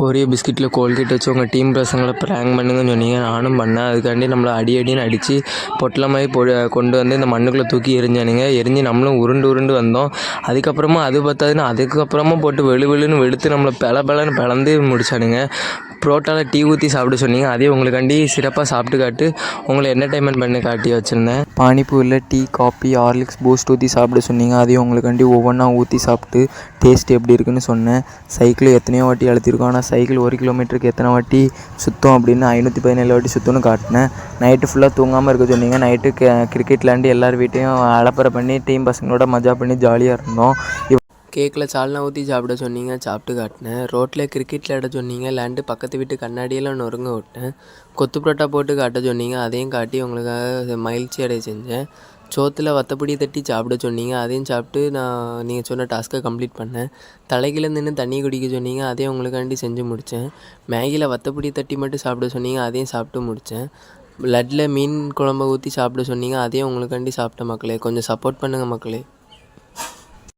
Oreo பிஸ்கெட்டில் Colgate வச்சு உங்கள் team பசங்களை ப்ராங்க் பண்ணுங்கன்னு சொன்னீங்க. நானும் பண்ணேன். அதுக்காண்டி நம்மளை அடின்னு அடித்து பொட்டலை மாதிரி கொண்டு வந்து இந்த மண்ணுக்குள்ளே தூக்கி எறிஞ்சானுங்க. எரிஞ்சு நம்மளும் உருண்டு வந்தோம். அதுக்கப்புறமா அது பத்தாதுன்னு அதுக்கப்புறமா போட்டு வெளுன்னு வெளுத்து நம்மளை பலன்னு பிளந்து முடிச்சானுங்க. புரோட்டாவில் டீ ஊற்றி சாப்பிட சொன்னீங்க. அதே உங்களுக்காண்டி சிறப்பாக சாப்பிட்டு காட்டு உங்களை என்டர்டைன்மெண்ட் பண்ணி காட்டி வச்சுருந்தேன். பானிபூரியில் டீ, காஃபி, ஹார்லிக்ஸ், பூஸ்ட் ஊற்றி சாப்பிட சொன்னீங்க. அதையும் உங்களுக்காண்டி ஒவ்வொன்றா ஊற்றி சாப்பிட்டு டேஸ்ட் எப்படி இருக்குன்னு சொன்னேன். சைக்கிள் எத்தனையோ வாட்டி அழுத்திருக்கோம். ஆனால் சைக்கிள் 1 கிலோமீட்டருக்கு எத்தனை வாட்டி சுத்தம் அப்படின்னு 517 வாட்டி சுத்தம்னு காட்டினேன். நைட்டு ஃபுல்லாக தூங்காமல் இருக்க சொன்னீங்க. நைட்டு கிரிக்கெட் விளாண்டு எல்லார் வீட்டையும் அலப்பறை பண்ணி டீம் பசங்களோட மஜா பண்ணி ஜாலியாக இருந்தோம். கேக்கில் சால்னா ஊற்றி சாப்பிட சொன்னீங்க. சாப்பிட்டு காட்டினேன். ரோட்டில் கிரிக்கெட் விளையாட சொன்னீங்க. விளாண்டு பக்கத்து வீட்டு கண்ணாடியெல்லாம் நொறுங்க விட்டேன். கொத்து புரோட்டா போட்டு காட்ட சொன்னீங்க. அதையும் காட்டி உங்களுக்காக மகிழ்ச்சி அடைய செஞ்சேன். சோத்தில் வத்தப்பொடி தட்டி சாப்பிட சொன்னீங்க. அதையும் சாப்பிட்டு நீங்கள் சொன்ன டாஸ்க்கை கம்ப்ளீட் பண்ணேன். தலைகீழ நின்று தண்ணி குடிக்க சொன்னீங்க. அதையும் உங்களுக்காண்டி செஞ்சு முடித்தேன். மேகியில் வத்தப்பொடி தட்டி மட்டும் சாப்பிட சொன்னீங்க. அதையும் சாப்பிட்டு முடித்தேன். லட்டில் மீன் குழம்பை ஊற்றி சாப்பிட சொன்னீங்க. அதையும் உங்களுக்காண்டி சாப்பிட்ட மக்களே. கொஞ்சம் சப்போர்ட் பண்ணுங்கள் மக்களே.